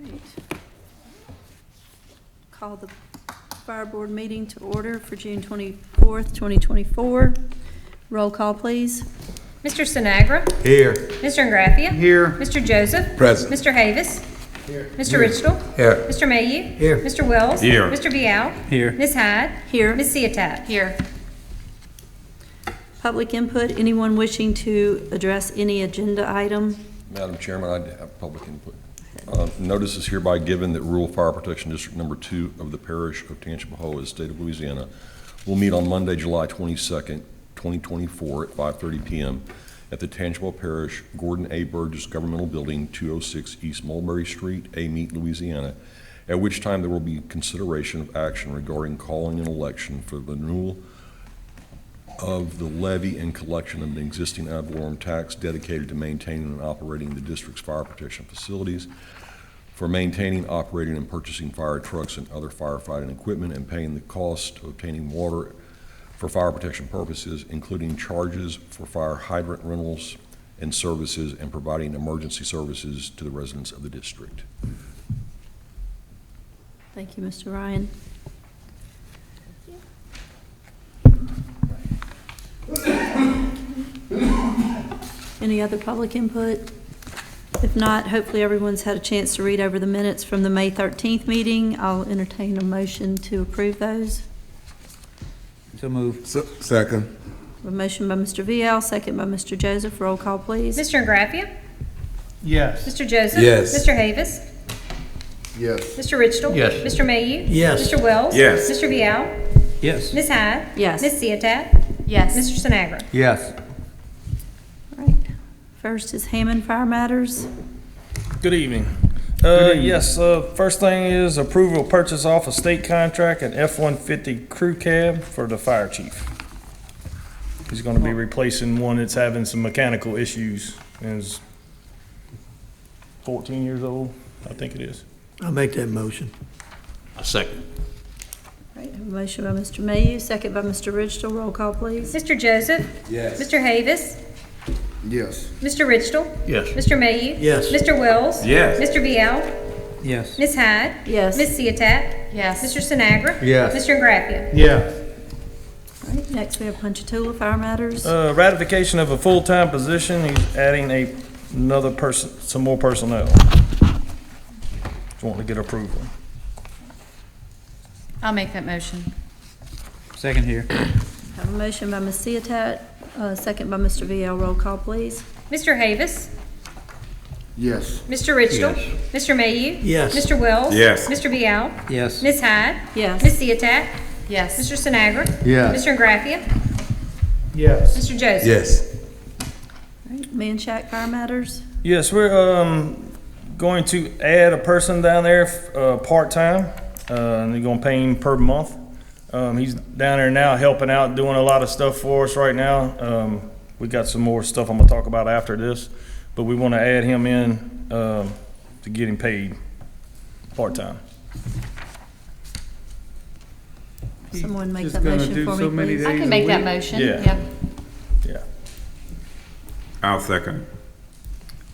Right. Call the fire board meeting to order for June 24th, 2024. Roll call, please. Mr. Sinagra. Here. Mr. Ingraffia. Here. Mr. Joseph. Present. Mr. Havis. Here. Mr. Richtel. Here. Mr. Mayhew. Here. Mr. Wells. Here. Mr. Vial. Here. Ms. Hyde. Here. Ms. Ciotat. Here. Public input. Anyone wishing to address any agenda item? Madam Chairman, I have public input. Notice is hereby given that Rural Fire Protection District Number 2 of the Parish of Tangipahoa, State of Louisiana, will meet on Monday, July 22nd, 2024 at 5:30 p.m. at the Tangipahoa Parish Gordon A. Burgess Governmental Building, 206 East Mulberry Street, Amite, Louisiana, at which time there will be consideration of action regarding calling an election for the renewal of the levy and collection of an existing ad valorem tax dedicated to maintaining and operating the district's fire protection facilities, for maintaining, operating, and purchasing fire trucks and other firefighting equipment, and paying the cost of obtaining water for fire protection purposes, including charges for fire hydrant rentals and services, and providing emergency services to the residents of the district. Thank you, Mr. Ryan. Any other public input? If not, hopefully everyone's had a chance to read over the minutes from the May 13th meeting. I'll entertain a motion to approve those. So moved. Second. A motion by Mr. Vial, second by Mr. Joseph. Roll call, please. Mr. Ingraffia. Yes. Mr. Joseph. Yes. Mr. Havis. Yes. Mr. Richtel. Yes. Mr. Mayhew. Yes. Mr. Wells. Yes. Mr. Vial. Yes. Ms. Hyde. Yes. Ms. Ciotat. Yes. Mr. Sinagra. Yes. All right. First is Hammond Fire Matters. Good evening. Yes, first thing is approval of purchase off a state contract an F-150 crew cab for the fire chief. He's gonna be replacing one that's having some mechanical issues and is 14 years old, I think it is. I'll make that motion. A second. All right, I have a motion by Mr. Mayhew, second by Mr. Ridgell. Roll call, please. Mr. Joseph. Yes. Mr. Havis. Yes. Mr. Richtel. Yes. Mr. Mayhew. Yes. Mr. Wells. Yes. Mr. Vial. Yes. Ms. Hyde. Yes. Ms. Ciotat. Yes. Mr. Sinagra. Yes. Mr. Ingraffia. Yeah. All right, next we have Ponchatoula Fire Matters. Ratification of a full-time position. He's adding another person, some more personnel. Just wanting to get approval. I'll make that motion. Second here. I have a motion by Ms. Ciotat, second by Mr. Vial. Roll call, please. Mr. Havis. Yes. Mr. Richtel. Yes. Mr. Mayhew. Yes. Mr. Wells. Yes. Mr. Vial. Yes. Ms. Hyde. Yes. Ms. Ciotat. Yes. Mr. Sinagra. Yes. Mr. Ingraffia. Yes. Mr. Joseph. Yes. All right, Manchac Fire Matters. Yes, we're going to add a person down there part-time, and they're going to pay him per month. He's down there now helping out, doing a lot of stuff for us right now. We got some more stuff I'm going to talk about after this, but we want to add him in to get him paid part-time. Someone make Just that gonna motion do for so me, many please. days. I can make that motion. Yeah. Yep. Yeah. I'll second.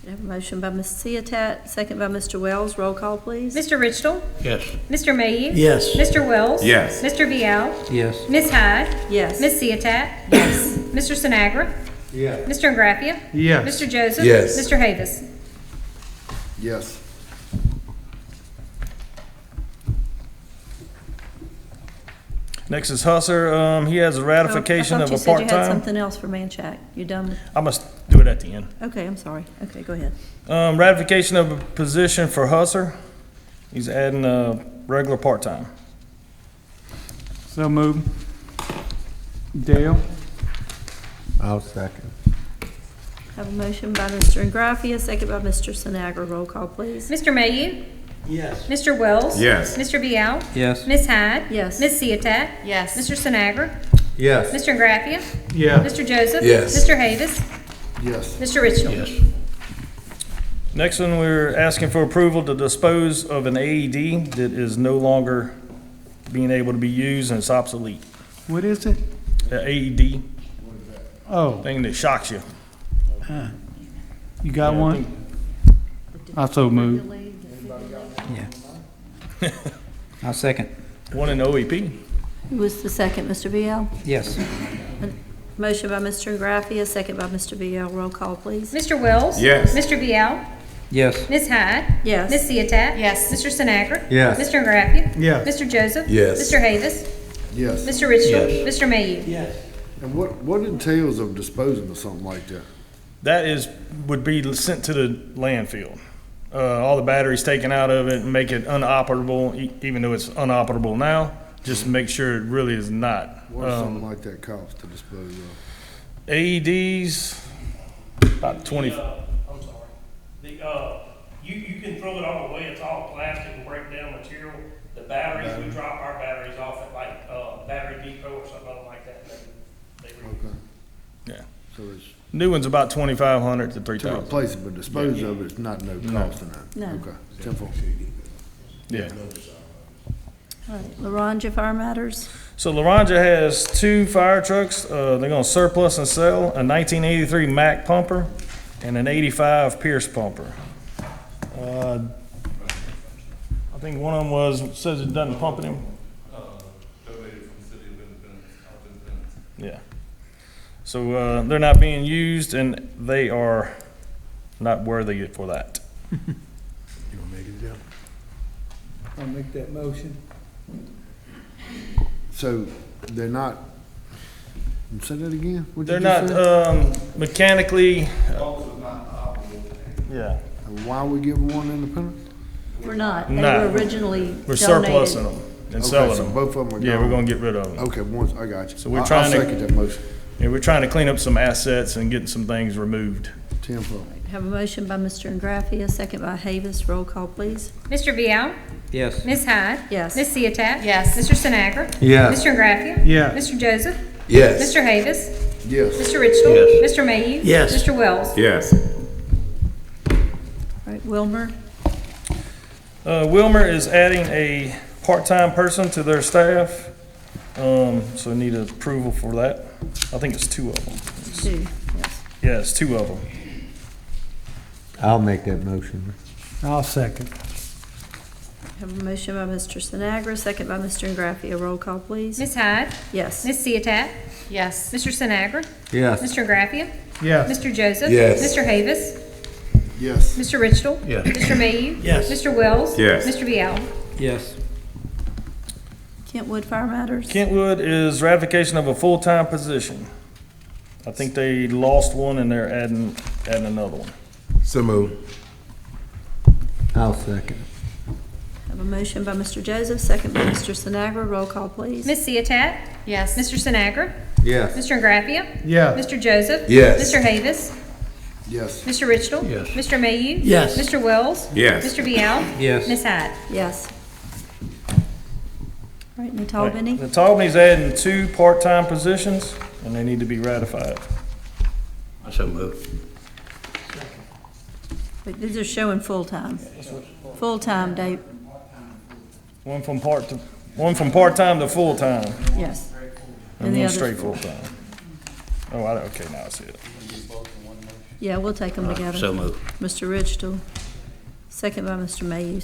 I have a motion by Ms. Ciotat, second by Mr. Wells. Roll call, please. Mr. Richtel. Yes. Mr. Mayhew. Yes. Mr. Wells. Yes. Mr. Vial. Yes. Ms. Hyde. Yes. Ms. Ciotat. Yes. Mr. Sinagra. Yeah. Mr. Ingraffia. Yes. Mr. Joseph. Yes. Mr. Havis. Yes. Next is Husser. He has a ratification I of thought a you said you had part-time. something else for Manchac. You done? I must do it at the end. Okay, I'm sorry. Okay, go ahead. Ratification of a position for Husser. He's adding a regular part-time. So moved. Dale? I'll second. Have a motion by Mr. Ingraffia, second by Mr. Sinagra. Roll call, please. Mr. Mayhew. Yes. Mr. Wells. Yes. Mr. Vial. Yes. Ms. Hyde. Yes. Ms. Ciotat. Yes. Mr. Sinagra. Yes. Mr. Ingraffia. Yeah. Mr. Joseph. Yes. Mr. Havis. Yes. Mr. Richtel. Yes. Next one, we're asking for approval to dispose of an AED that is no longer being able to be used and it's obsolete. What is it? The AED, Oh, thing that shocks you. you got Yeah, I one? I so moved. I'll second. One in OEP. Who was the second, Mr. VL? Yes. Motion by Mr. Graffia, second by Mr. VL. Roll call, please. Mr. Wells? Yes. Mr. Vial? Yes. Ms. Hyde? Yes. Ms. Ciotat? Yes. Mr. Sinagra? Yes. Mr. Graffia? Yes. Mr. Joseph? Yes. Mr. Havis? Yes. Mr. Richardson? Mr. Mayhew? And what entails of disposing of something like that? That would be sent to the landfill. All the batteries taken out of it and make it unoperable, even though it's unoperable now, just make sure it really is not. What does something like that cost to dispose of? AEDs, about 20, I'm sorry. You can throw it all away, it's all plastic and break down material. The batteries, we drop our batteries off at like, Battery Depot or something like that. They Okay, yeah. so it's New one's about 2,500 to to 3,000. replace it, but dispose of it's not no cost in that? No. Okay, simple. Yeah. All right, Laranja Fire Matters. So Laranja has 2 fire trucks. They're gonna surplus and sell a 1983 Mack pumper and an 85 Pierce pumper. I think one of them says it doesn't pump it anymore. Donated from the city of Independence, out of Independence. Yeah. So, they're not being used and they are not worthy for that. You gonna make it down? I'll make that motion. So they're not, say that again? What'd you They're just not, say? mechanically, Also not operable. yeah, And why we give them one independent? We're not. They No. were originally we're donated. surplusing them and Okay, selling so them. both of them are Yeah, we're gone. gonna get rid of them. Okay, once, I got you. So we're I'll trying to- second that motion. Yeah, we're trying to clean up some assets and getting some things removed. Tenfold. Have a motion by Mr. Graffia, second by Havis. Roll call, please. Mr. Vial? Yes. Ms. Hyde? Yes. Ms. Ciotat? Yes. Mr. Sinagra? Yes. Mr. Graffia? Yes. Mr. Joseph? Yes. Mr. Havis? Yes. Mr. Richardson? Yes. Mr. Mayhew? Yes. Mr. Wells? Yes. All right, Wilmer. Wilmer is adding a part-time person to their staff, so need approval for that. I think it's 2 of them. 2, yes. Yeah, it's 2 of them. I'll make that motion. I'll second. Have a motion by Mr. Sinagra, second by Mr. Graffia. Roll call, please. Ms. Hyde? Yes. Ms. Ciotat? Yes. Mr. Sinagra? Yes. Mr. Graffia? Yes. Mr. Joseph? Yes. Mr. Havis? Yes. Mr. Richardson? Yes. Mr. Mayhew? Yes. Mr. Wells? Yes. Mr. Vial? Yes. Kentwood Fire Matters. Kentwood is ratification of a full-time position. I think they lost one and they're adding another one. So move. I'll second. Have a motion by Mr. Joseph, second by Mr. Sinagra. Roll call, please. Ms. Ciotat? Yes. Mr. Sinagra? Yes. Mr. Graffia? Yes. Mr. Joseph? Yes. Mr. Havis? Yes. Mr. Richardson? Yes. Mr. Mayhew? Yes. Mr. Wells? Yes. Mr. Vial? Yes. Ms. Hyde? Yes. All right, Natal Benny. The Talbany's adding 2 part-time positions and they need to be ratified. So move. Wait, these are showing full-time. Full-time, Dave. One from part-time to full-time Yes. and the one other's straight full. full-time. Oh, okay, now I see it. Yeah, we'll take them together. So move. Mr. Ridgetill, second by Mr. Mayhew.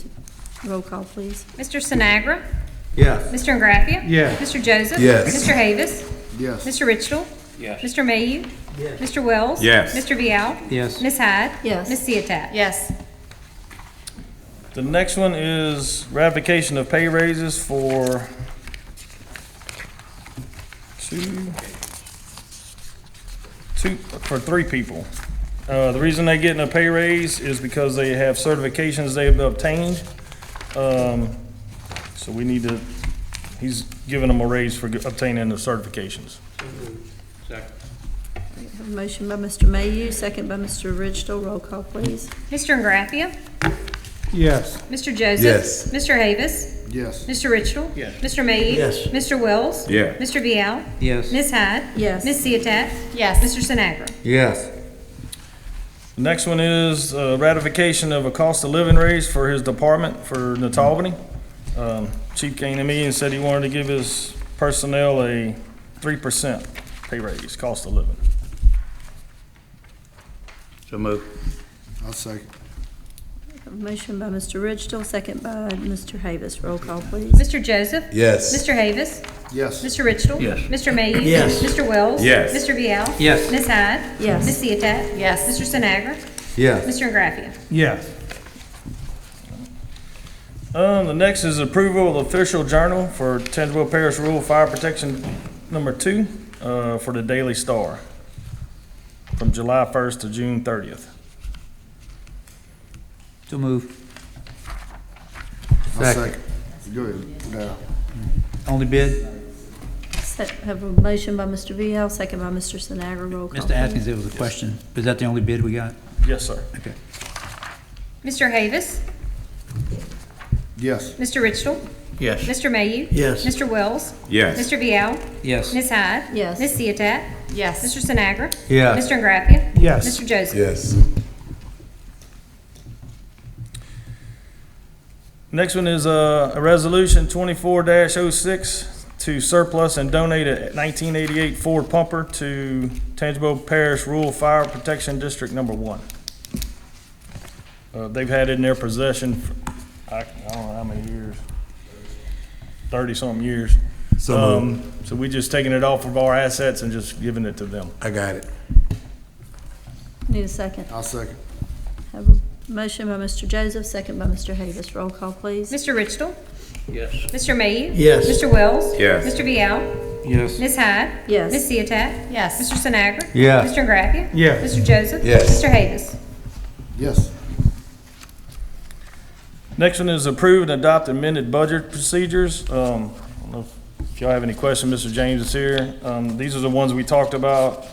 Roll call, please. Mr. Sinagra? Yes. Mr. Graffia? Yes. Mr. Joseph? Yes. Mr. Havis? Yes. Mr. Richardson? Yes. Mr. Mayhew? Mr. Wells? Yes. Mr. Vial? Yes. Ms. Hyde? Yes. Ms. Ciotat? Yes. The next one is ratification of pay raises for for 3 people. The reason they're getting a pay raise is because they have certifications they've obtained. So we need to, he's giving them a raise for obtaining the certifications. Second. Have a motion by Mr. Mayhew, second by Mr. Ridgetill. Roll call, please. Mr. Graffia? Yes. Mr. Joseph? Yes. Mr. Havis? Yes. Mr. Richardson? Yes. Mr. Mayhew? Yes. Mr. Wells? Yeah. Mr. Vial? Yes. Ms. Hyde? Yes. Ms. Ciotat? Yes. Mr. Sinagra? Yes. The next one is ratification of a cost of living raise for his department for Natalbany. Chief came to me and said he wanted to give his personnel a 3% pay raise, cost of living. So move. I'll second. A motion by Mr. Ridgetill, second by Mr. Havis. Roll call, please. Mr. Joseph? Yes. Mr. Havis? Yes. Mr. Ridgetill? Yes. Mr. Mayhew? Yes. Mr. Wells? Yes. Mr. Vial? Yes. Ms. Hyde? Yes. Ms. Ciotat? Yes. Mr. Sinagra? Yes. Mr. Ingraffia? Yes. The next is approval of official journal for Tangipahoa Parish Rural Fire Protection number 2, for the Daily Star from July 1st to June 30th. So move. I'll second. Go ahead. No. Only bid? Have a motion by Mr. Vial, second by Mr. Sinagra. Roll call, Mr. Atkins, please. there was a question. Is that the only bid we got? Yes, sir. Okay. Mr. Havis? Yes. Mr. Ridgetill? Yes. Mr. Mayhew? Yes. Mr. Wells? Yes. Mr. Vial? Yes. Ms. Hyde? Yes. Ms. Ciotat? Yes. Mr. Sinagra? Yes. Mr. Ingraffia? Yes. Mr. Joseph? Yes. Next one is a resolution 24-06 to surplus and donate a 1988 Ford pumper to Tangipahoa Parish Rural Fire Protection District number 1. They've had it in their possession for, I don't know how many years, 30-something years. So we just taking it off of our assets and just giving it to them. I got it. Need a second. I'll second. Have a motion by Mr. Joseph, second by Mr. Havis. Roll call, please. Mr. Ridgetill? Yes. Mr. Mayhew? Yes. Mr. Wells? Yes. Mr. Vial? Yes. Ms. Hyde? Yes. Ms. Ciotat? Yes. Mr. Sinagra? Yes. Mr. Ingraffia? Yes. Mr. Joseph? Yes. Mr. Havis? Yes. Next one is approve and adopt amended budget procedures. I don't know if y'all have any questions, Mr. James is here. These are the ones we talked about.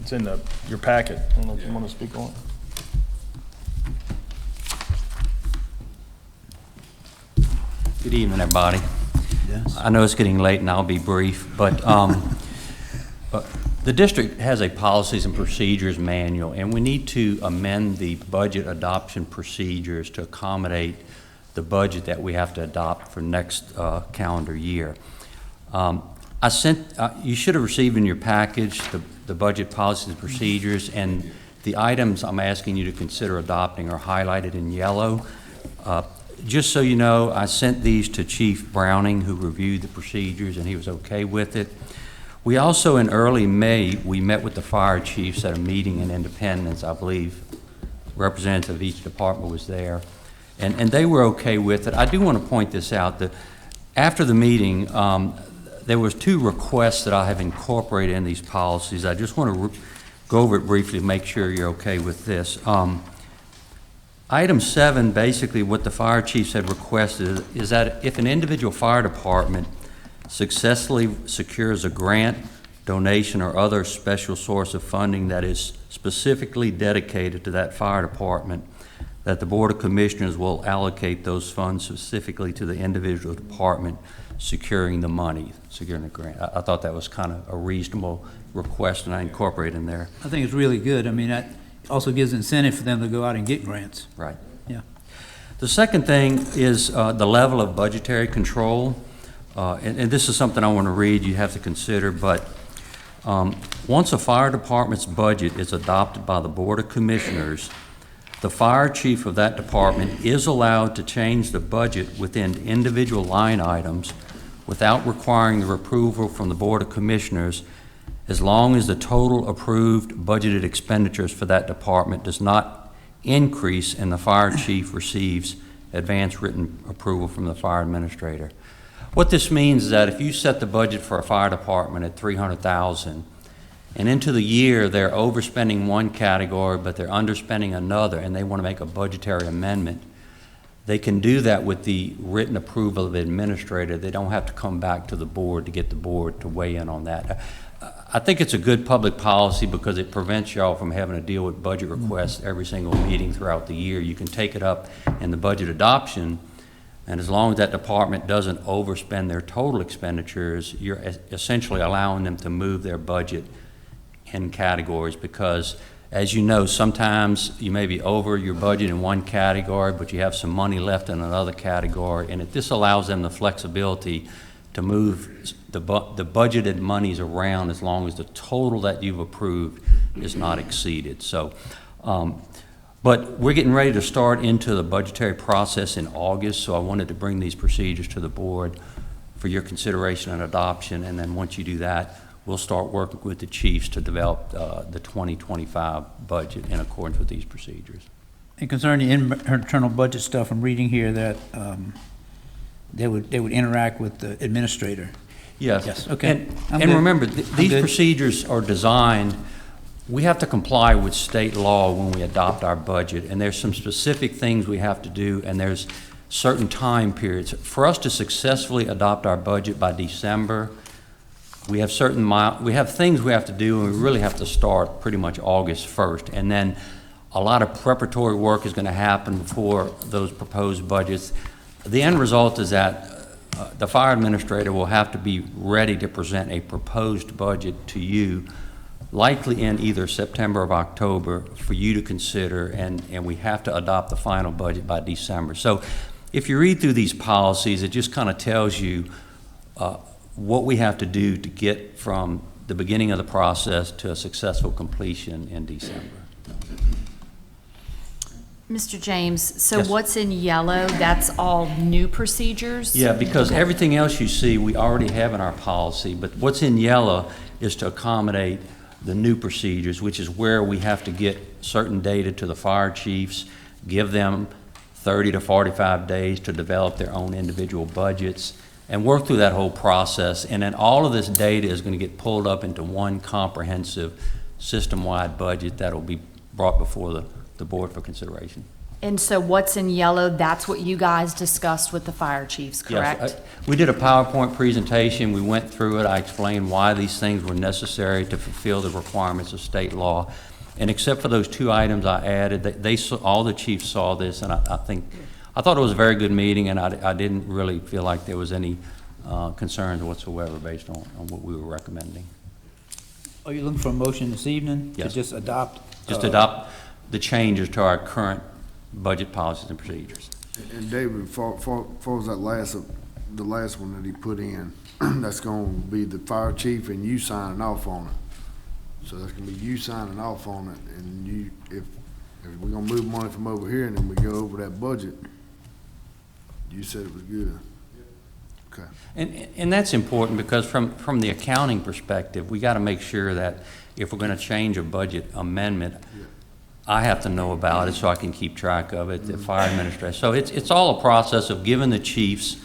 It's in your packet. I don't know if you want to speak on it. Good evening, everybody. Yes. I know it's getting late and I'll be brief, but the district has a policies and procedures manual, and we need to amend the budget adoption procedures to accommodate the budget that we have to adopt for next calendar year. You should have received in your package the budget policies and procedures, and the items I'm asking you to consider adopting are highlighted in yellow. Just so you know, I sent these to Chief Browning, who reviewed the procedures, and he was okay with it. We also, in early May, we met with the fire chiefs at a meeting in Independence. I believe representative of each department was there, and they were okay with it. I do want to point this out, that after the meeting, there was 2 requests that I have incorporated in these policies. I just want to go over it briefly to make sure you're okay with this. Item 7, basically what the fire chiefs had requested is that if an individual fire department successfully secures a grant, donation, or other special source of funding that is specifically dedicated to that fire department, that the Board of Commissioners will allocate those funds specifically to the individual department securing the money, securing the grant. I thought that was kind of a reasonable request, and I incorporated in there. I think it's really good. I mean, that also gives incentive for them to go out and get grants. Right. Yeah. The second thing is the level of budgetary control. And this is something I want to read, you have to consider, but once a fire department's budget is adopted by the Board of Commissioners, the fire chief of that department is allowed to change the budget within individual line items without requiring the approval from the Board of Commissioners, as long as the total approved budgeted expenditures for that department does not increase and the fire chief receives advance written approval from the fire administrator. What this means is that if you set the budget for a fire department at $300,000, and into the year they're overspending one category but they're underspending another, and they want to make a budgetary amendment, they can do that with the written approval of the administrator. They don't have to come back to the board to get the board to weigh in on that. I think it's a good public policy because it prevents y'all from having to deal with budget requests every single meeting throughout the year. You can take it up in the budget adoption, and as long as that department doesn't overspend their total expenditures, you're essentially allowing them to move their budget in categories, because as you know, sometimes you may be over your budget in one category, but you have some money left in another category, and this allows them the flexibility to move the budgeted monies around as long as the total that you've approved is not exceeded. So But we're getting ready to start into the budgetary process in August, so I wanted to bring these procedures to the board for your consideration and adoption, and then once you do that, we'll start working with the chiefs to develop the 2025 budget in accordance with these procedures. And concerning the internal budget stuff, I'm reading here that they would interact with the administrator. Yes. Yes, okay. I'm And good. remember, I'm these good. procedures are designed, we have to comply with state law when we adopt our budget, and there's some specific things we have to do, and there's certain time periods. For us to successfully adopt our budget by December, we have we have things we have to do, and we really have to start pretty much August 1st. And then a lot of preparatory work is going to happen before those proposed budgets. The end result is that the fire administrator will have to be ready to present a proposed budget to you, likely in either September or October, for you to consider, and we have to adopt the final budget by December. So if you read through these policies, it just kind of tells you what we have to do to get from the beginning of the process to a successful completion in December. Mr. James, so Yes. what's in yellow, that's all new procedures? Yeah, because Okay. everything else you see, we already have in our policy, but what's in yellow is to accommodate the new procedures, which is where we have to get certain data to the fire chiefs, give them 30 to 45 days to develop their own individual budgets, and work through that whole process. And then all of this data is going to get pulled up into one comprehensive, system-wide budget that will be brought before the board for consideration. And so what's in yellow, that's what you guys discussed with the fire chiefs, correct? Yes, we did a PowerPoint presentation, we went through it, I explained why these things were necessary to fulfill the requirements of state law. And except for those two items I added, all the chiefs saw this, and I thought it was a very good meeting, and I didn't really feel like there was any concerns whatsoever based on what we were recommending. Are you looking for a motion this evening? Yes. To just adopt? Just adopt the changes to our current budget policies and procedures. And David, for that the last one that he put in, that's gonna be the fire chief and you signing off on it. So that's gonna be you signing off on it, and if we're gonna move money from over here and then we go over that budget, you said it was good. Okay. And that's important because from the accounting perspective, we got to make sure that if we're going to change a budget amendment, I have to know about it so I can keep track of it, the fire administrator. So it's all a process of giving the chiefs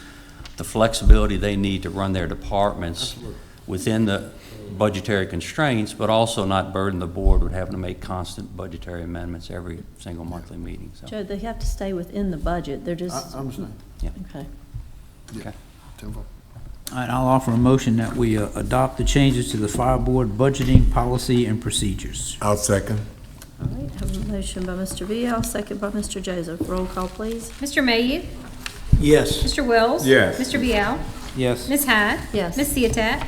the flexibility they need to run their departments within the budgetary constraints, but also not burden the board with having to make constant budgetary amendments every single monthly meeting. So, Joe, they have to stay within the budget. They're I just, understand. okay. Yeah. Tenfold. All right, I'll offer a motion that we adopt the changes to the fire board budgeting policy and procedures. I'll second. All right, have a motion by Mr. Vial, second by Mr. Joseph. Roll call, please. Mr. Mayhew? Yes. Mr. Wells? Yes. Mr. Vial? Yes. Ms. Hyde? Yes. Ms. Ciotat?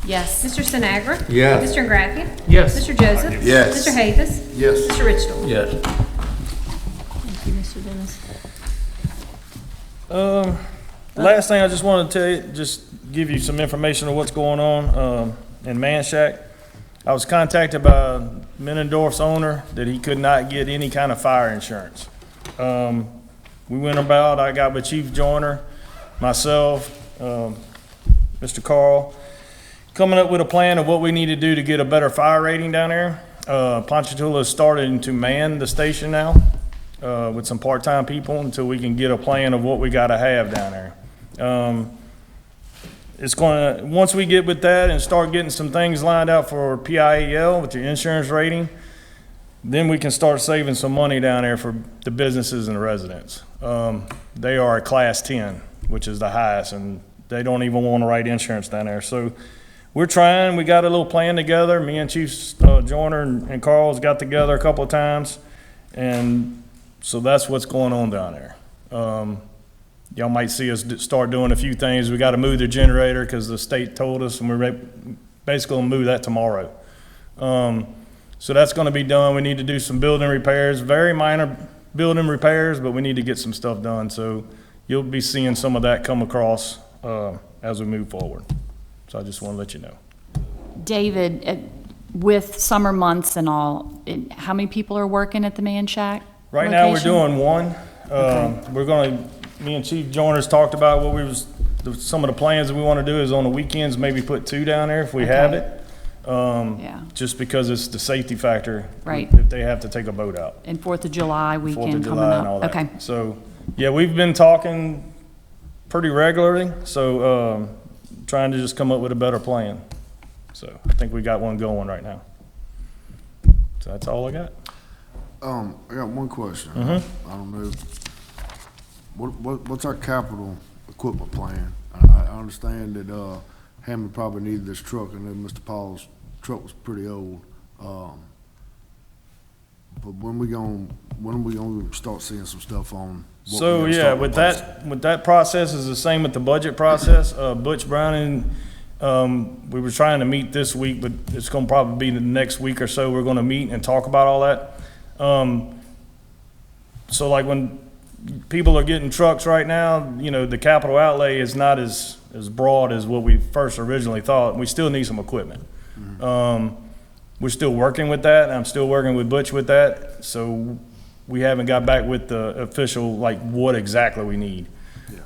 Yes. Mr. Sinagra? Yes. Mr. Graffia? Yes. Mr. Joseph? Yes. Mr. Havis? Yes. Mr. Richardson? Yes. Thank you, Mr. Dennis. Last thing I just wanted to tell you, just give you some information of what's going on in Manchac. I was contacted by Menendorf's owner that he could not get any kind of fire insurance. We went about, I got with Chief Joyner, myself, Mr. Carl, coming up with a plan of what we need to do to get a better fire rating down there. Ponchatoula is starting to man the station now with some part-time people until we can get a plan of what we gotta have down there. It's gonna, once we get with that and start getting some things lined out for PIEL with the insurance rating, then we can start saving some money down there for the businesses and the residents. They are a class 10, which is the highest, and they don't even want to write insurance down there. So we're trying, we got a little plan together. Me and Chief Joyner and Carl's got together a couple of times. And so that's what's going on down there. Y'all might see us start doing a few things. We got to move the generator because the state told us, and we're basically going to move that tomorrow. So that's going to be done. We need to do some building repairs, very minor building repairs, but we need to get some stuff done. So you'll be seeing some of that come across as we move forward. So I just want to let you know. David, with summer months and all, how many people are working at the Man Shack? Right now, we're location? doing one. We're gonna, me and Chief Joyner's talked about what some of the plans that we wanna do is on the weekends, maybe put 2 down there if we have Okay. it. Yeah. Just because it's the safety factor. Right. If they have to take a boat out. And 4th of July 4th of weekend coming July and all up. that. Okay. So, yeah, we've been talking pretty regularly, so, trying to just come up with a better plan. So, I think we got one going right now. So that's all I got. I got one question. I don't know. What's our capital equipment plan? I understand that, Hammond probably needed this truck. I know Mr. Paul's truck was pretty old. But when are we gonna start seeing some stuff on? what we So, gotta yeah, start with replacing? that process is the same with the budget process. Butch Browning, we were trying to meet this week, but it's gonna probably be the next week or so, we're gonna meet and talk about all that. So like when people are getting trucks right now, you know, the capital outlay is not as broad as what we first originally thought. We still need some equipment. We're still working with that, and I'm still working with Butch with that, so we haven't got back with the official, like, what exactly we need.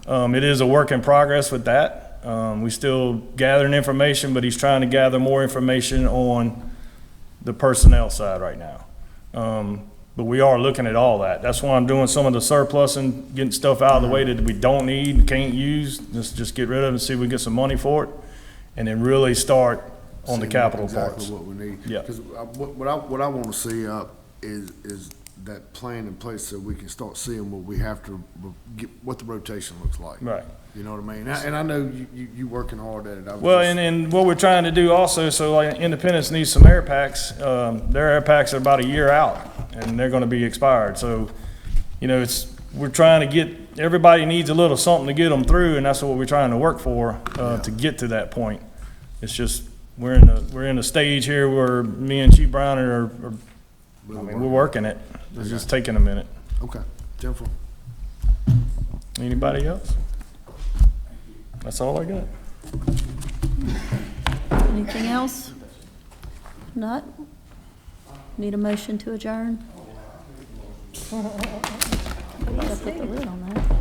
It is a work in progress with that. We still gathering information, but he's trying to gather more information on the personnel side right now. But we are looking at all that. That's why I'm doing some of the surplus and getting stuff out of the way that we don't need, can't use. Just get rid of it and see if we can get some money for it, and then really start on the See capital exactly parts. what we need. Yeah. Because what I want to see is that plan in place so we can start seeing what we have to get, what the rotation looks like. Right. You know what I mean? And I know you working hard at it. Well, and what we're trying to do also, so like Independence needs some air packs. Their air packs are about a year out, and they're gonna be expired. So, you know, we're trying to get, everybody needs a little something to get them through, and that's what we're trying to work for, to get to that point. It's just, we're in a stage here where me and Chief Brown we're working it. It's just taking a minute. Okay, Jennifer. Anybody else? That's all I got. Anything else? Not? Need a motion to adjourn? We gotta put the lid on that.